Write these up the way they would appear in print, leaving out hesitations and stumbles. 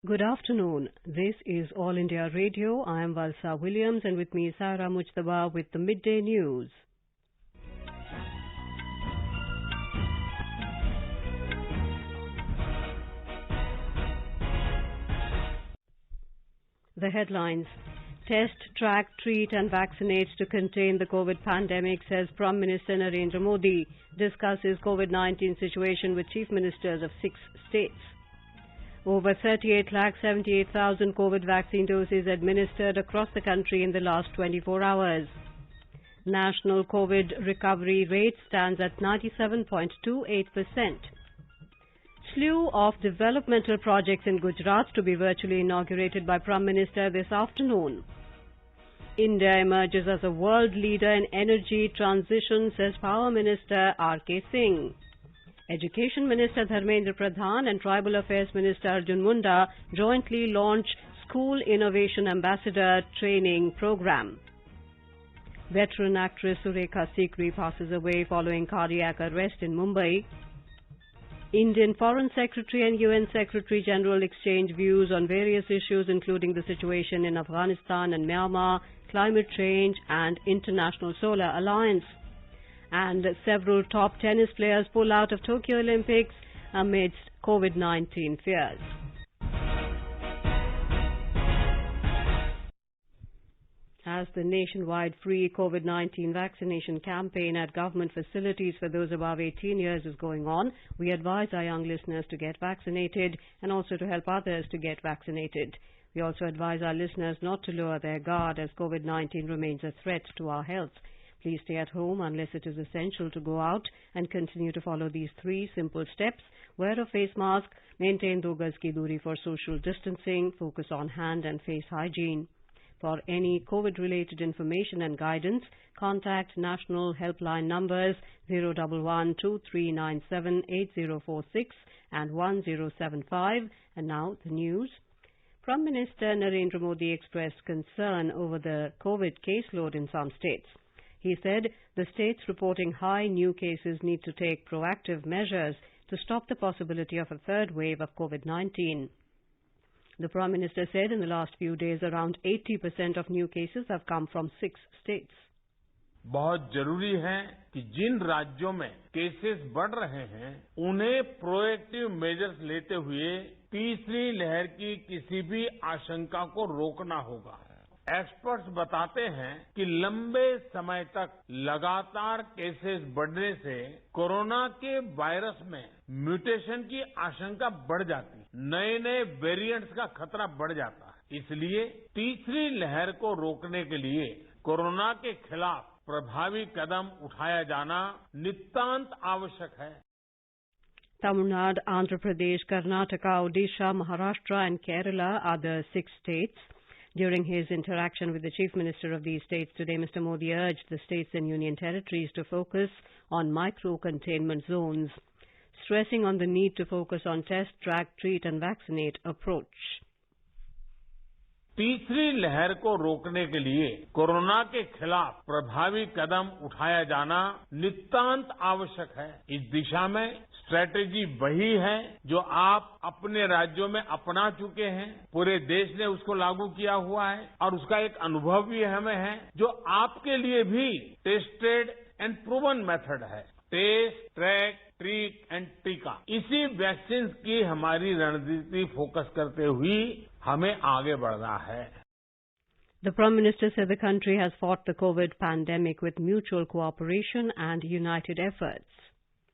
Good afternoon. This is All India Radio. I am Valsa Williams and with me Sarah Mujtaba with the Midday News. The headlines. Test, track, treat and vaccinate to contain the COVID pandemic, says Prime Minister Narendra Modi. Discusses COVID-19 situation with Chief Ministers of 6 states. Over 38,78,000 COVID vaccine doses administered across the country in the last 24 hours. National COVID recovery rate stands at 97.28%. Slew of developmental projects in Gujarat to be virtually inaugurated by Prime Minister this afternoon. India emerges as a world leader in energy transition, says Power Minister R.K. Singh. Education Minister Dharmendra Pradhan and Tribal Affairs Minister Arjun Munda jointly launch School Innovation Ambassador Training Program. Veteran actress Surekha Sikri passes away following cardiac arrest in Mumbai. Indian Foreign Secretary and UN Secretary General exchange views on various issues including the situation in Afghanistan and Myanmar, climate change and International Solar Alliance. And several top tennis players pull out of Tokyo Olympics amidst COVID-19 fears. As the nationwide free COVID-19 vaccination campaign at government facilities for those above 18 years is going on, we advise our young listeners to get vaccinated and also to help others to get vaccinated. We also advise our listeners not to lower their guard as COVID-19 remains a threat to our health. Please stay at home unless it is essential to go out and continue to follow these 3 simple steps. Wear a face mask, maintain 2 gaz ki duri for social distancing, focus on hand and face hygiene. For any COVID-related information and guidance, contact national helpline numbers 011-2397-8046 and 1075. And now the news. Prime Minister Narendra Modi expressed concern over the COVID caseload in some states. He said the states reporting high new cases need to take proactive measures to stop the possibility of a third wave of COVID-19. The Prime Minister said in the last few days around 80% of new cases have come from 6 states. बहुत जरूरी है कि जिन राज्यों में cases बढ़ रहे हैं उन्हें प्रोएक्टिव मेजर्स लेते हुए तीसरी लहर की किसी भी आशंका को रोकना होगा। एक्सपर्ट्स बताते हैं कि लंबे समय तक लगातार केसेस बढ़ने से कोरोना के वायरस में म्यूटेशन की आशंका बढ़ जाती है, नए वेरिएंट्स का खतरा बढ़ जाता है। इसलिए तीसरी लहर को रोकने के लिए कोरोना के खिलाफ प्रभावी कदम उठाया जाना नितांत आवश्यक है। Tamil Nadu, Andhra Pradesh, Karnataka, Odisha, Maharashtra and Kerala are the 6 states. During his interaction with the Chief Minister of these states today, Mr. Modi urged the states and union territories to focus on micro-containment zones, stressing on the need to focus on test, track, treat and vaccinate approach. तीसरी लहर को रोकने के लिए corona के खिलाफ प्रभावी कदम उठाया जाना नितांत आवश्यक है। इस दिशा में स्ट्रेटेजी वही है जो आप अपने राज्यों में अपना चुके हैं, पूरे देश ने उसको लागू किया हुआ है और उसका एक अनुभव भी हमें है जो आपके लिए भी टेस्टेड एंड प्रूवन मेथड है। टेस्ट, ट्रैक, ट्रीट एंड टीका, इसी वैक्सीन की हमारी रणनीति फोकस करते हुए हमें आगे बढ़ना है। The Prime Minister said the country has fought the COVID pandemic with mutual cooperation and united efforts.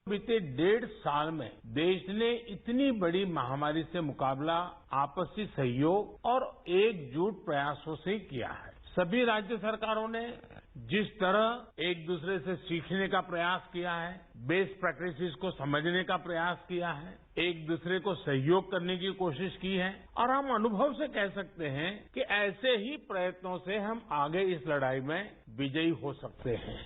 बीते 1.5 साल में देश ने इतनी बड़ी महामारी से मुकाबला आपसी सहयोग और एकजुट प्रयासों से किया है। सभी राज्य सरकारों ने जिस तरह एक दूसरे से सीखने का प्रयास किया है, बेस्ट प्रैक्टिसेस को समझने का प्रयास किया है, एक दूसरे को सहयोग करने की कोशिश की है और हम अनुभव से कह सकते हैं कि ऐसे ही प्रयत्नों से हम आगे इस लड़ाई में विजयी हो सकते हैं।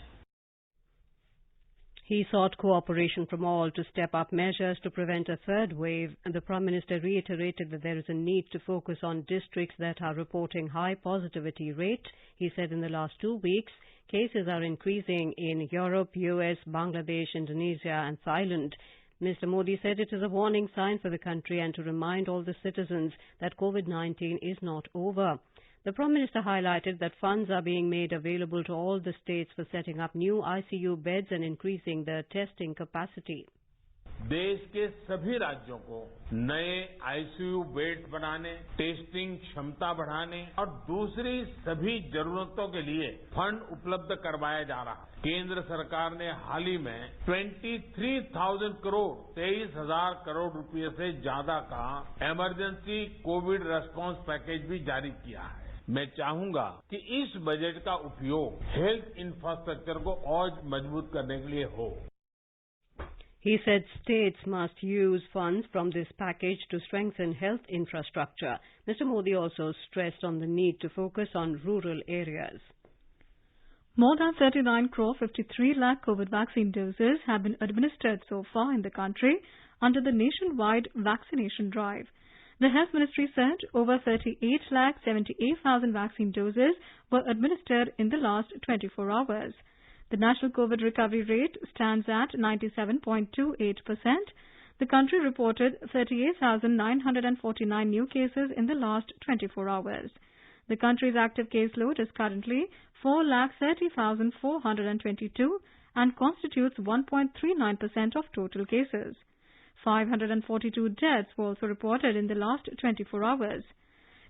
He sought cooperation from all to step up measures to prevent a third wave. The Prime Minister reiterated that there is a need to focus on districts that are reporting high positivity rate. He said in the last 2 weeks, cases are increasing in Europe, US, Bangladesh, Indonesia and Thailand. Mr. Modi said it is a warning sign for the country and to remind all the citizens that COVID-19 is not over. The Prime Minister highlighted that funds are being made available to all the states for setting up new ICU beds and increasing the testing capacity. देश के सभी राज्यों को नए ICU beds बनाने, testing क्षमता बढ़ाने और दूसरी सभी जरूरतों के लिए फंड उपलब्ध करवाया जा रहा है। केंद्र सरकार ने हाल ही में 23,000 करोड़ 23,000 करोड़ रुपए से ज्यादा का इमरजेंसी कोविड रेस्पॉन्स पैकेज भी जारी किया है। मैं चाहूंगा कि इस बजट का उपयोग हेल्थ इंफ्रास्ट्रक्चर को और मजबूत करने के लिए हो। He said states must use funds from this package to strengthen health infrastructure. Mr. Modi also stressed on the need to focus on rural areas. More than 39 crore 53 lakh COVID vaccine doses have been administered so far in the country under the nationwide vaccination drive. The Health Ministry said over 38 lakh 78,000 vaccine doses were administered in the last 24 hours. The national COVID recovery rate stands at 97.28%. The country reported 38,949 new cases in the last 24 hours. The country's active caseload is currently 4,30,422 and constitutes 1.39% of total cases. 542 deaths were also reported in the last 24 hours.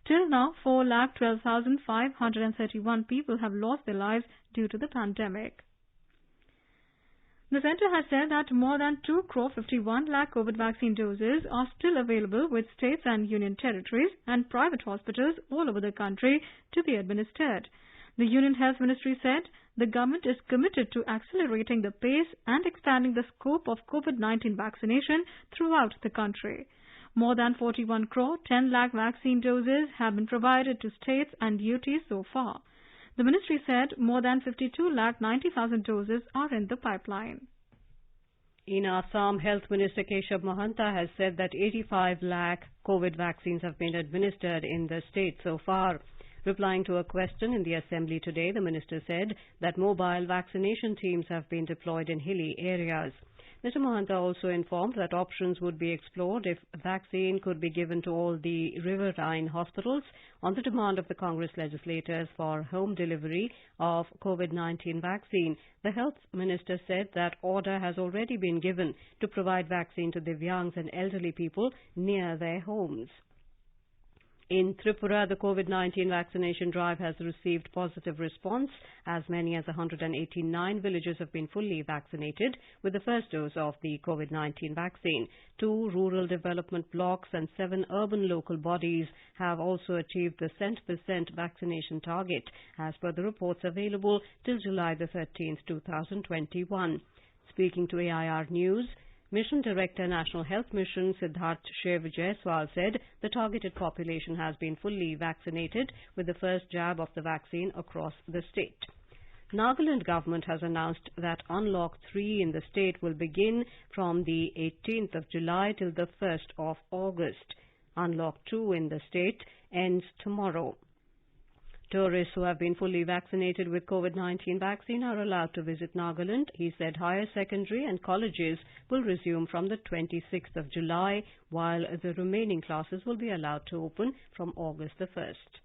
Till now, 4,12,531 people have lost their lives due to the pandemic. The centre has said that more than 2 crore 51 lakh COVID vaccine doses are still available with states and union territories and private hospitals all over the country to be administered. The Union Health Ministry said the government is committed to accelerating the pace and expanding the scope of COVID-19 vaccination throughout the country. More than 41 crore 10 lakh vaccine doses have been provided to states and UTs so far. The ministry said more than 52 lakh 90,000 doses are in the pipeline. In Assam, Health Minister Keshav Mahanta has said that 85 lakh COVID vaccines have been administered in the state so far. Replying to a question in the Assembly today, the minister said that mobile vaccination teams have been deployed in hilly areas. Mr. Mahanta also informed that options would be explored if vaccine could be given to all the riverine hospitals on the demand of the Congress legislators for home delivery of COVID-19 vaccine. The health minister said that order has already been given to provide vaccine to Divyangs and elderly people near their homes. In Tripura, the COVID-19 vaccination drive has received positive response. As many as 189 villages have been fully vaccinated with the first dose of the COVID-19 vaccine. 2 rural development blocks and 7 urban local bodies have also achieved the 100% vaccination target, as per the reports available till July the 13th, 2021. Speaking to AIR News, Mission Director, National Health Mission, Siddharth Shiv Jaiswal said the targeted population has been fully vaccinated with the first jab of the vaccine across the state. Nagaland government has announced that Unlock 3 in the state will begin from the 18th of July till the 1st of August. Unlock 2 in the state ends tomorrow. Tourists who have been fully vaccinated with COVID-19 vaccine are allowed to visit Nagaland. He said higher secondary and colleges will resume from the 26th of July, while the remaining classes will be allowed to open from August the 1st.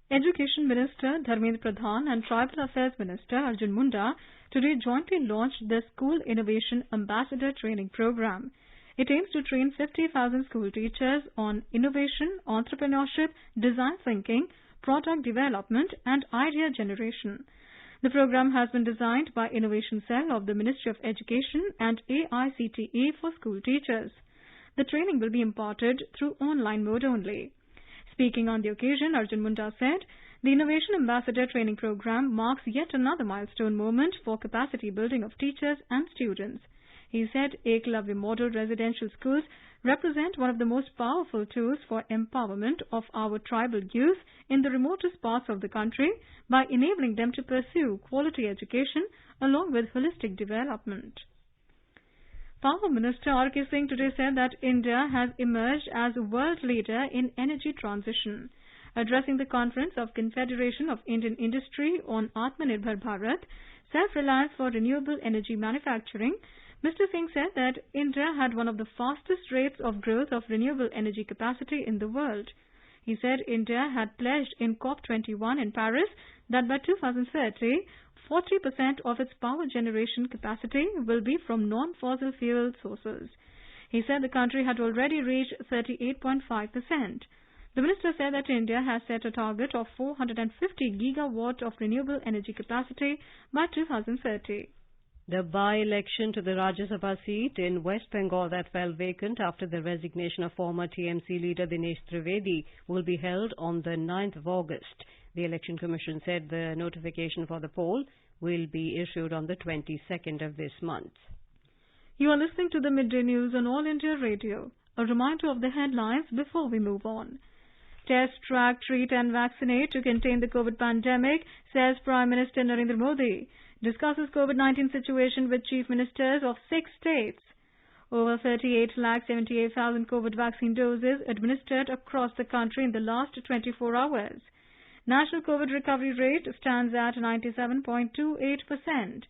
Education Minister Dharmendra Pradhan and Tribal Affairs Minister Arjun Munda today jointly launched the School Innovation Ambassador Training Program. It aims to train 50,000 school teachers on innovation, entrepreneurship, design thinking, product development and idea generation. The program has been designed by Innovation Cell of the Ministry of Education and AICTE for school teachers. The training will be imparted through online mode only. Speaking on the occasion, Arjun Munda said, the Innovation Ambassador Training Program marks yet another milestone moment for capacity building of teachers and students. He said Eklavya Model Residential Schools represent one of the most powerful tools for empowerment of our tribal youth in the remotest parts of the country by enabling them to pursue quality education along with holistic development. Power Minister R.K. Singh today said that India has emerged as a world leader in energy transition. Addressing the conference of Confederation of Indian Industry on Atmanirbhar Bharat, Self-Reliance for Renewable Energy Manufacturing, Mr. Singh said that India had one of the fastest rates of growth of renewable energy capacity in the world. He said India had pledged in COP21 in Paris that by 2030, 40% of its power generation capacity will be from non-fossil fuel sources. He said the country had already reached 38.5%. The minister said that India has set a target of 450 gigawatt of renewable energy capacity by 2030. The by-election to the Rajya Sabha seat in West Bengal that fell vacant after the resignation of former TMC leader Dinesh Trivedi will be held on the 9th of August. The Election Commission said the notification for the poll will be issued on the 22nd of this month. You are listening to the Midday News on All India Radio. A reminder of the headlines before we move on. Test, track, treat and vaccinate to contain the COVID pandemic, says Prime Minister Narendra Modi. Discusses COVID-19 situation with chief ministers of 6 states. Over 38,78,000 COVID vaccine doses administered across the country in the last 24 hours. National COVID recovery rate stands at 97.28%.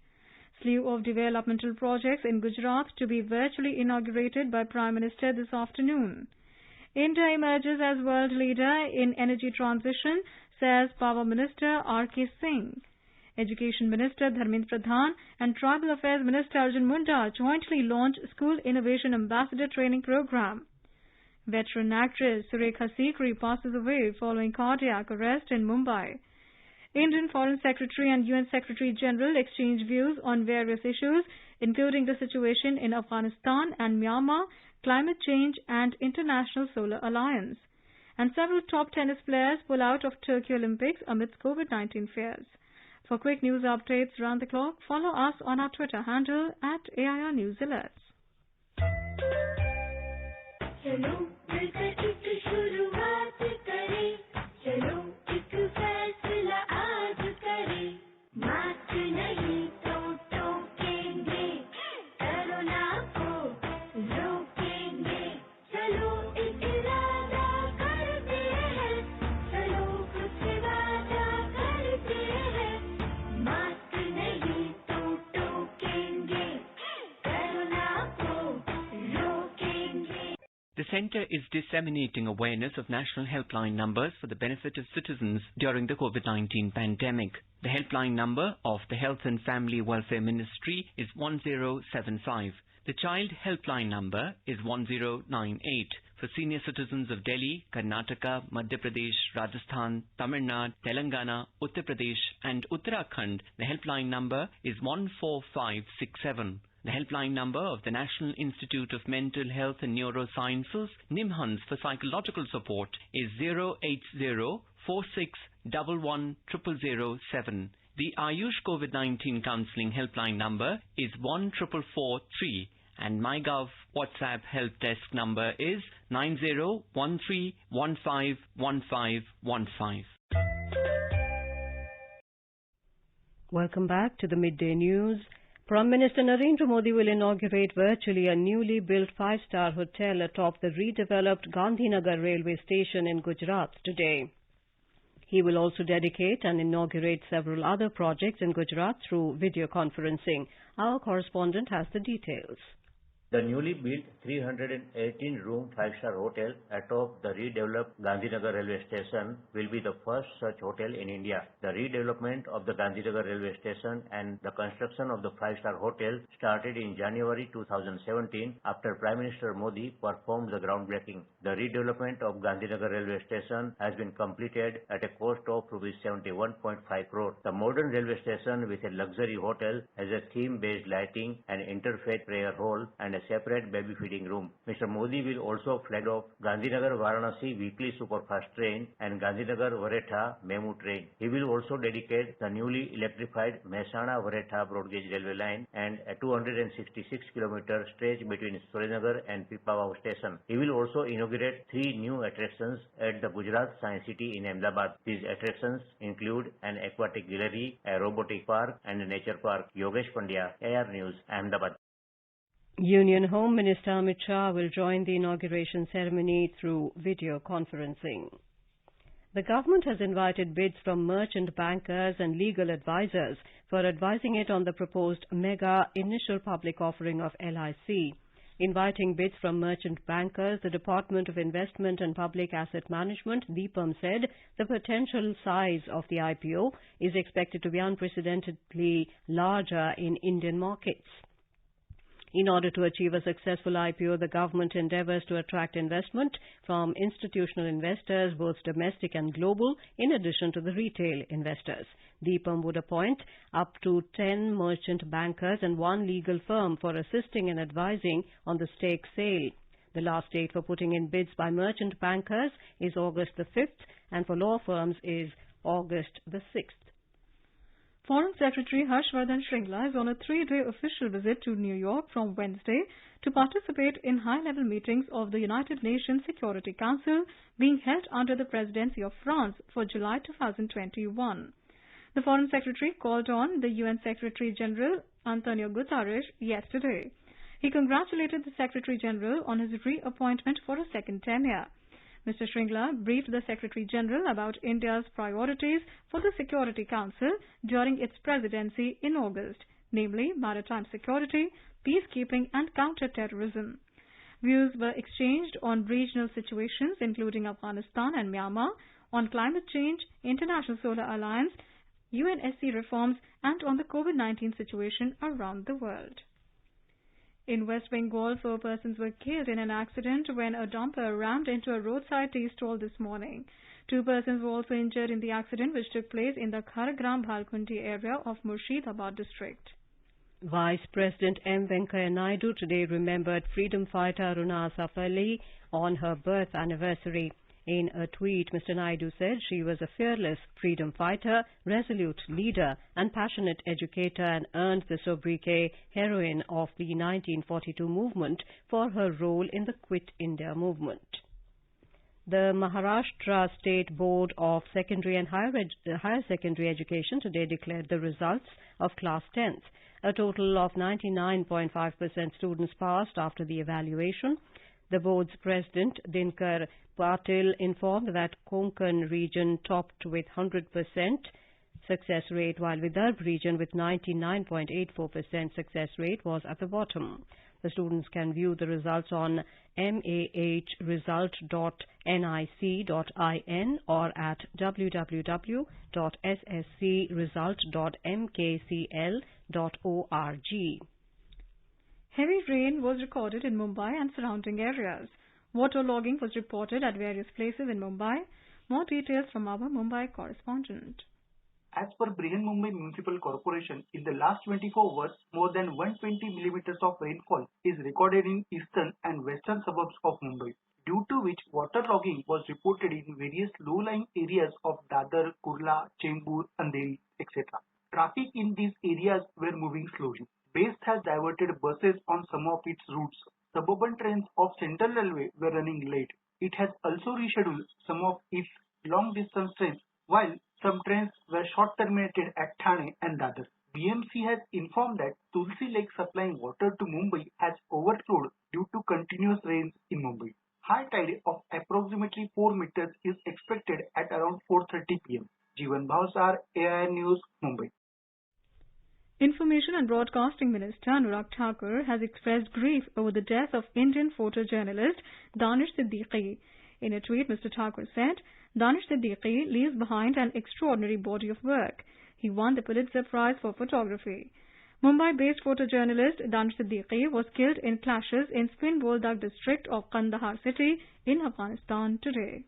Slew of developmental projects in Gujarat to be virtually inaugurated by Prime Minister this afternoon. India emerges as world leader in energy transition, says Power Minister R.K. Singh. Education Minister Dharmendra Pradhan and Tribal Affairs Minister Arjun Munda jointly launched School Innovation Ambassador Training Program. Veteran actress Surekha Sikri passes away following cardiac arrest in Mumbai. Indian Foreign Secretary and UN Secretary General exchanged views on various issues, including the situation in Afghanistan and Myanmar, climate change and International Solar Alliance. And several top tennis players pull out of Tokyo Olympics amidst COVID-19 fears. For quick news updates round the clock, follow us on our Twitter handle at AIR News Alerts. The Centre is disseminating awareness of national helpline numbers for the benefit of citizens during the COVID-19 pandemic. The helpline number of the Health and Family Welfare Ministry is 1075. The Child Helpline number is 1098. For senior citizens of Delhi, Karnataka, Madhya Pradesh, Rajasthan, Tamil Nadu, Telangana, Uttar Pradesh and Uttarakhand, the helpline number is 14567. The helpline number of the National Institute of Mental Health and Neurosciences, NIMHANS, for psychological support is 08046110007. The Ayush COVID-19 Counselling helpline number is 14443. And MyGov WhatsApp help desk number is 9013151515. Welcome back to the Midday News. Prime Minister Narendra Modi will inaugurate virtually a newly built 5-star hotel atop the redeveloped Gandhinagar railway station in Gujarat today. He will also dedicate and inaugurate several other projects in Gujarat through video conferencing. Our correspondent has the details. The newly built 318-room 5-star hotel atop the redeveloped Gandhinagar railway station will be the first such hotel in India. The redevelopment of the Gandhinagar railway station and the construction of the 5-star hotel started in January 2017 after Prime Minister Modi performed the groundbreaking. The redevelopment of Gandhinagar railway station has been completed at a cost of Rs 71.5 crore. The modern railway station with a luxury hotel has a theme-based lighting, an interfaith prayer hall and a separate baby feeding room. Mr. Modi will also flag off Gandhinagar-Varanasi weekly superfast train and Gandhinagar-Varetha Memu train. He will also dedicate the newly electrified Mehsana-Varetha broad gauge railway line and a 266-kilometer stretch between Surinagar and Pipavav station. He will also inaugurate 3 new attractions at the Gujarat Science City in Ahmedabad. These attractions include an aquatic gallery, a robotic park and a nature park. Yogesh Pandya, AR News, Ahmedabad. Union Home Minister Amit Shah will join the inauguration ceremony through video conferencing. The government has invited bids from merchant bankers and legal advisors for advising it on the proposed mega initial public offering of LIC. Inviting bids from merchant bankers, the Department of Investment and Public Asset Management, DIPAM, said the potential size of the IPO is expected to be unprecedentedly larger in Indian markets. In order to achieve a successful IPO, the government endeavours to attract investment from institutional investors, both domestic and global, in addition to the retail investors. DIPAM would appoint up to 10 merchant bankers and one legal firm for assisting and advising on the stake sale. The last date for putting in bids by merchant bankers is August the 5th, and for law firms is August the 6th. Foreign Secretary Harshvardhan Shringla is on a 3-day official visit to New York from Wednesday to participate in high-level meetings of the United Nations Security Council being held under the presidency of France for July 2021. The Foreign Secretary called on the UN Secretary General Antonio Guterres yesterday. He congratulated the Secretary General on his reappointment for a second tenure. Mr. Shringla briefed the Secretary General about India's priorities for the Security Council during its presidency in August, namely maritime security, peacekeeping and counter-terrorism. Views were exchanged on regional situations including Afghanistan and Myanmar, on climate change, International Solar Alliance, UNSC reforms and on the COVID-19 situation around the world. In West Bengal, 4 persons were killed in an accident when a dumper rammed into a roadside tea stall this morning. 2 persons were also injured in the accident, which took place in the Khargram Bhalkundi area of Murshidabad district. Vice President M. Venkaiah Naidu today remembered freedom fighter Aruna Asaf on her birth anniversary. In a tweet, Mr. Naidu said she was a fearless freedom fighter, resolute leader and passionate educator, and earned the sobriquet Heroine of the 1942 movement for her role in the Quit India movement. The Maharashtra State Board of Secondary and Higher Secondary Education today declared the results of Class 10th. A total of 99.5% students passed after the evaluation. The board's president, Dinkar Patil, informed that Konkan region topped with 100% success rate, while Vidarbh region with 99.84% success rate was at the bottom. The students can view the results on mahresult.nic.in or at www.sscresult.mkcl.org. Heavy rain was recorded in Mumbai and surrounding areas. Waterlogging was reported at various places in Mumbai. More details from our Mumbai correspondent. As per Brihanmumbai Municipal Corporation, in the last 24 hours, more than 120 millimeters of rainfall is recorded in eastern and western suburbs of Mumbai, due to which waterlogging was reported in various low-lying areas of Dadar, Kurla, Chembur, Andheri, etc. Traffic in these areas were moving slowly. BEST has diverted buses on some of its routes. Suburban trains of Central Railway were running late. It has also rescheduled some of its long-distance trains, while some trains were short-terminated at Thane and Dadar. BMC has informed that Tulsi Lake supplying water to Mumbai has overflowed due to continuous rains in Mumbai. High tide of approximately 4 meters is expected at around 4:30 p.m. Jeevan Bhavsar, AIR News, Mumbai. Information and Broadcasting Minister Anurag Thakur has expressed grief over the death of Indian photojournalist Danish Siddiqui. In a tweet, Mr. Thakur said, Danish Siddiqui leaves behind an extraordinary body of work. He won the Pulitzer Prize for photography. Mumbai-based photojournalist Danish Siddiqui was killed in clashes in Spin Boldak district of Kandahar city in Afghanistan today.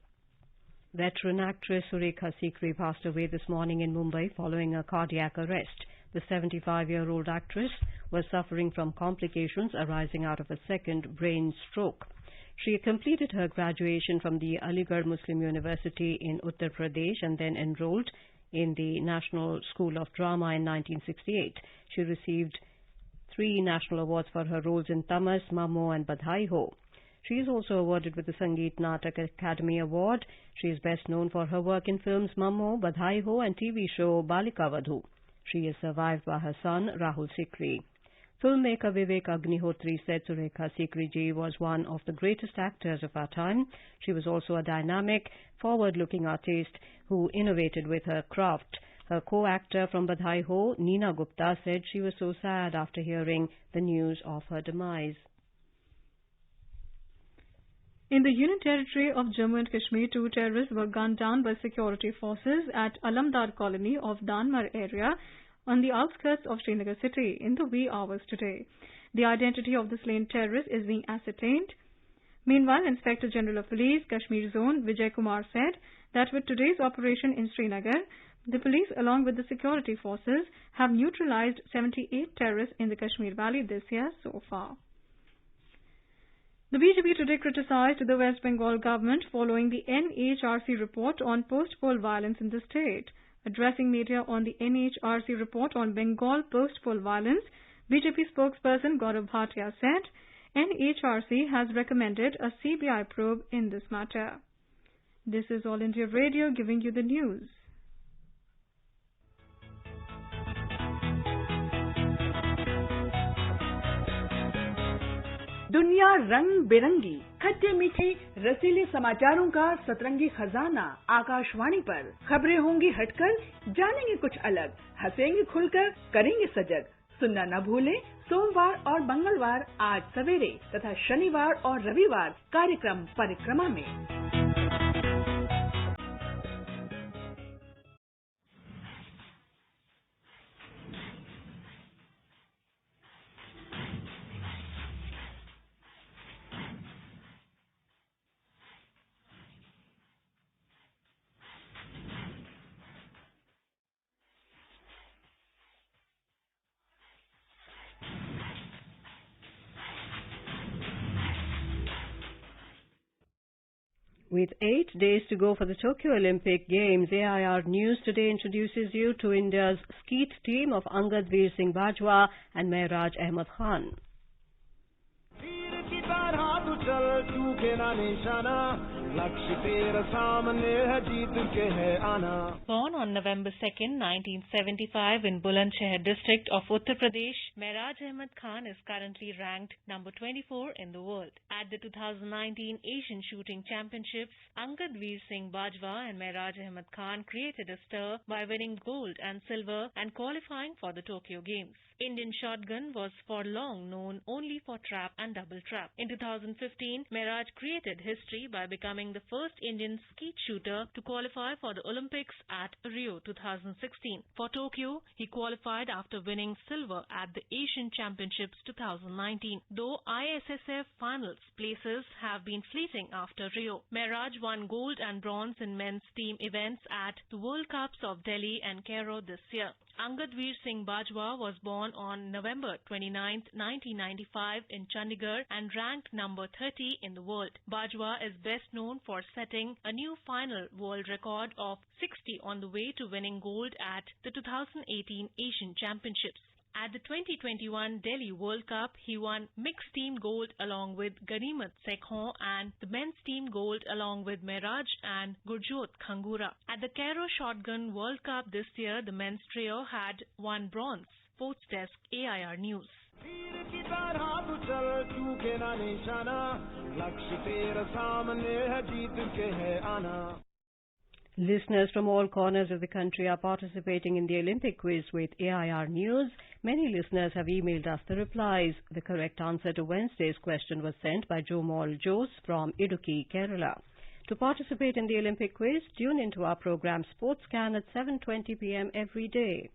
Veteran actress Surekha Sikri passed away this morning in Mumbai following a cardiac arrest. The 75-year-old actress was suffering from complications arising out of a second brain stroke. She completed her graduation from the Aligarh Muslim University in Uttar Pradesh and then enrolled in the National School of Drama in 1968. She received 3 national awards for her roles in Tamas, Mammo and Badhai Ho. She is also awarded with the Sangeet Natak Academy Award. She is best known for her work in films Mammo, Badhai Ho and TV show Balika Vadhu. She is survived by her son Rahul Sikri. Filmmaker Vivek Agnihotri said Surekha Sikri was one of the greatest actors of our time. She was also a dynamic, forward-looking artist who innovated with her craft. Her co-actor from Badhai Ho, Neena Gupta, said she was so sad after hearing the news of her demise. In the Union Territory of Jammu and Kashmir, 2 terrorists were gunned down by security forces at Alamdar colony of Danmar area on the outskirts of Srinagar city in the wee hours today. The identity of the slain terrorist is being ascertained. Meanwhile, Inspector General of Police, Kashmir Zone, Vijay Kumar said that with today's operation in Srinagar, the police, along with the security forces, have neutralized 78 terrorists in the Kashmir Valley this year so far. The BJP today criticized the West Bengal government following the NHRC report on post-poll violence in the state. Addressing media on the NHRC report on Bengal post-poll violence, BJP spokesperson Gaurav Bhatia said NHRC has recommended a CBI probe in this matter. This is All India Radio giving you the news. दुनिया रंग बिरंगी, खट्टे मीठे रसीले समाचारों का सतरंगी खजाना आकाशवाणी पर। खबरें होंगी हटकर, जानेंगे कुछ अलग, हंसेंगे खुलकर, करेंगे सजग। सुनना न भूलें सोमवार और मंगलवार 8 सवेरे तथा शनिवार और रविवार कार्यक्रम परिक्रमा में। With 8 days to go for the Tokyo Olympic Games, AIR News today introduces you to India's skeet team of Angad Veer Singh Bajwa and Mehraj Ahmed Khan. Born on November 2nd, 1975 in Bulandshahr district of Uttar Pradesh, Mehraj Ahmed Khan is currently ranked number 24 in the world. At the 2019 Asian Shooting Championships, Angad Veer Singh Bajwa and Mehraj Ahmed Khan created a stir by winning gold and silver and qualifying for the Tokyo Games. Indian shotgun was for long known only for trap and double trap. In 2015, Mehraj created history by becoming the first Indian skeet shooter to qualify for the Olympics at Rio 2016. For Tokyo, he qualified after winning silver at the Asian Championships 2019. Though ISSF finals places have been fleeting after Rio, Mehraj won gold and bronze in men's team events at the World Cups of Delhi and Cairo this year. Angad Veer Singh Bajwa was born on November 29, 1995 in Chandigarh and ranked number 30 in the world. Bajwa is best known for setting a new final world record of 60 on the way to winning gold at the 2018 Asian Championships. At the 2021 Delhi World Cup, he won mixed team gold along with Ganimat Sekhon and the men's team gold along with Mehraj and Gurjot Khangura. At the Cairo Shotgun World Cup this year, the men's trio had won bronze. Sports Desk, AIR News. Listeners from all corners of the country are participating in the Olympic quiz with AIR News. Many listeners have emailed us the replies. The correct answer to Wednesday's question was sent by Jomal Jose from Idukki, Kerala. To participate in the Olympic quiz, tune into our program Sports Scan at 7:20 p.m. every day.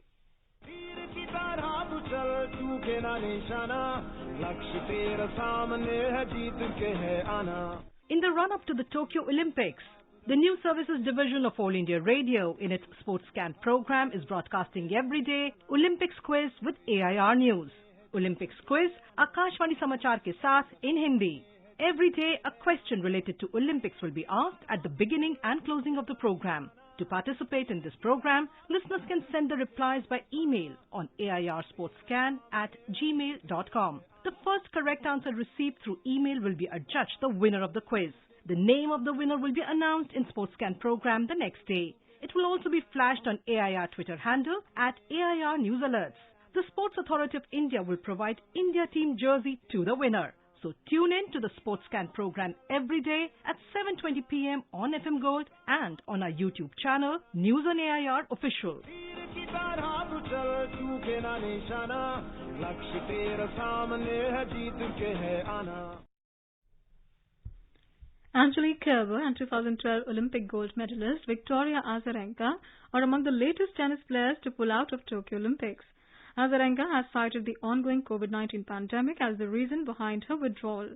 In the run-up to the Tokyo Olympics, the News Services Division of All India Radio in its Sports Scan program is broadcasting every day Olympics Quiz with AIR News. Olympics Quiz, Akashvani Samachar ke saath in Hindi. Every day, a question related to Olympics will be asked at the beginning and closing of the program. To participate in this program, listeners can send the replies by email on airsportscan@gmail.com. The first correct answer received through email will be adjudged the winner of the quiz. The name of the winner will be announced in Sports Scan program the next day. It will also be flashed on AIR Twitter handle @AIR News Alerts. the Sports Authority of India will provide India team jersey to the winner. So tune in to the Sports Scan program every day at 7:20 p.m. on FM Gold and on our YouTube channel, News on AIR Official. Angelique Kerber and 2012 Olympic gold medalist Victoria Azarenka are among the latest tennis players to pull out of Tokyo Olympics. Azarenka has cited the ongoing COVID-19 pandemic as the reason behind her withdrawal.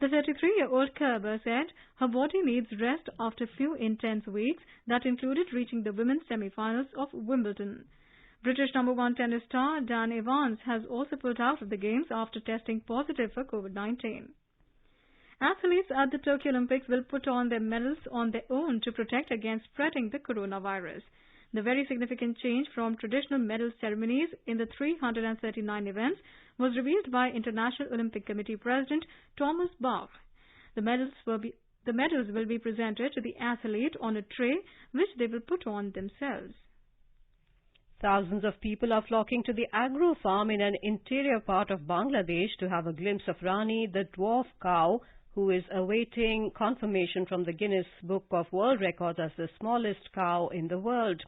The 33-year-old Kerber said her body needs rest after a few intense weeks that included reaching the women's semi-finals of Wimbledon. British number one tennis star Dan Evans has also pulled out of the games after testing positive for COVID-19. Athletes at the Tokyo Olympics will put on their medals on their own to protect against spreading the coronavirus. The very significant change from traditional medal ceremonies in the 339 events was revealed by International Olympic Committee President Thomas Bach. The medals will be presented to the athlete on a tray, which they will put on themselves. Thousands of people are flocking to the agro farm in an interior part of Bangladesh to have a glimpse of Rani, the dwarf cow, who is awaiting confirmation from the Guinness Book of World Records as the smallest cow in the world.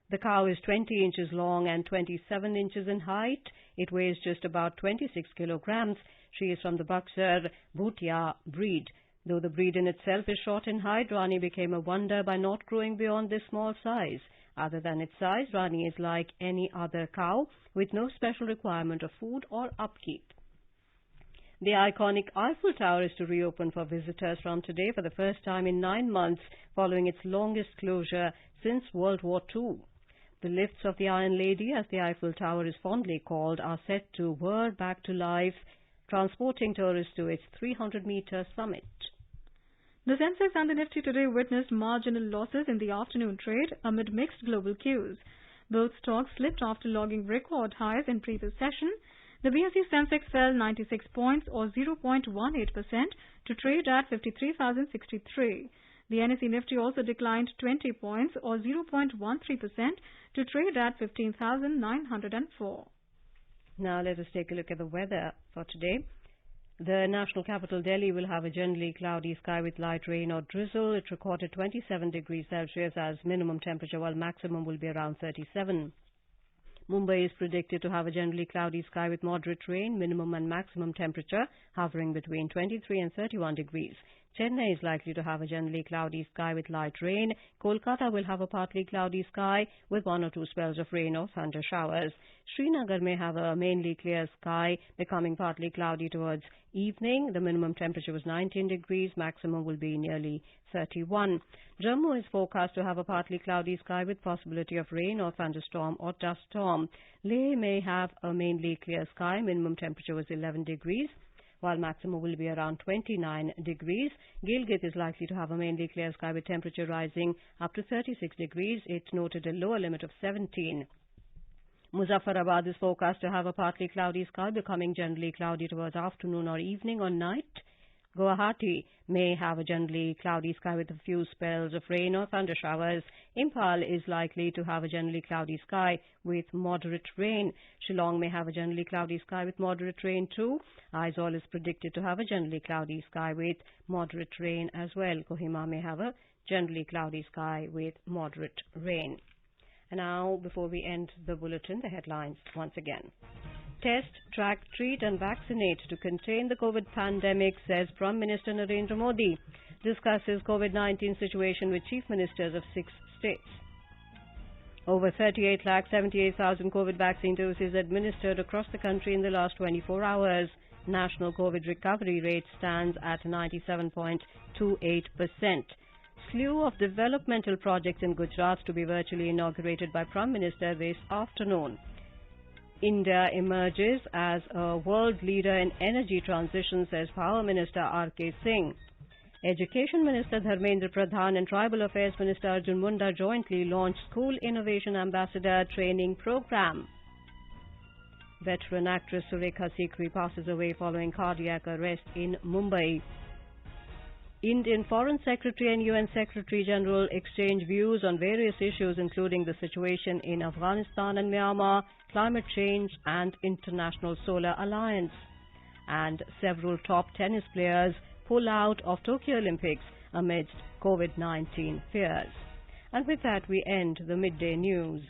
The cow is 20 inches long and 27 inches in height. It weighs just about 26 kilograms. She is from the Buxar Bhutia breed. Though the breed in itself is short in height, Rani became a wonder by not growing beyond this small size. Other than its size, Rani is like any other cow with no special requirement of food or upkeep. The iconic Eiffel Tower is to reopen for visitors from today for the first time in 9 months following its longest closure since World War II. The lifts of the Iron Lady, as the Eiffel Tower is fondly called, are set to whir back to life, transporting tourists to its 300-meter summit. The Sensex and the Nifty today witnessed marginal losses in the afternoon trade amid mixed global cues. Both stocks slipped after logging record highs in previous session. The BSE Sensex fell 96 points or 0.18% to trade at 53,063. The NSE Nifty also declined 20 points or 0.13% to trade at 15,904. Now let us take a look at the weather for today. The national capital Delhi will have a generally cloudy sky with light rain or drizzle. It recorded 27 degrees Celsius as minimum temperature, while maximum will be around 37. Mumbai is predicted to have a generally cloudy sky with moderate rain, minimum and maximum temperature hovering between 23 and 31 degrees. Chennai is likely to have a generally cloudy sky with light rain. Kolkata will have a partly cloudy sky with 1 or 2 spells of rain or thunder showers. Srinagar may have a mainly clear sky, becoming partly cloudy towards evening. The minimum temperature was 19 degrees, maximum will be nearly 31. Jammu is forecast to have a partly cloudy sky with possibility of rain or thunderstorm or dust storm. Leh may have a mainly clear sky, minimum temperature was 11 degrees. While maximum will be around 29 degrees. Gilgit is likely to have a mainly clear sky with temperature rising up to 36 degrees. It noted a lower limit of 17. Muzaffarabad is forecast to have a partly cloudy sky, becoming generally cloudy towards afternoon or evening or night. Guwahati may have a generally cloudy sky with a few spells of rain or thunder showers. Impal is likely to have a generally cloudy sky with moderate rain. Shillong may have a generally cloudy sky with moderate rain too. Aizawl is predicted to have a generally cloudy sky with moderate rain as well. Kohima may have a generally cloudy sky with moderate rain. And now, before we end the bulletin, the headlines once again. Test, track, treat and vaccinate to contain the COVID pandemic, says Prime Minister Narendra Modi. Discusses COVID-19 situation with chief ministers of 6 states. Over 38,78,000 COVID vaccine doses administered across the country in the last 24 hours. National COVID recovery rate stands at 97.28%. Slew of developmental projects in Gujarat to be virtually inaugurated by Prime Minister this afternoon. India emerges as a world leader in energy transition, says Power Minister R.K. Singh. Education Minister Dharmendra Pradhan and Tribal Affairs Minister Arjun Munda jointly launched School Innovation Ambassador Training Program. Veteran actress Surekha Sikri passes away following cardiac arrest in Mumbai. Indian Foreign Secretary and UN Secretary General exchange views on various issues including the situation in Afghanistan and Myanmar, climate change and International Solar Alliance. And several top tennis players pull out of Tokyo Olympics amidst COVID-19 fears. And with that we end the midday news.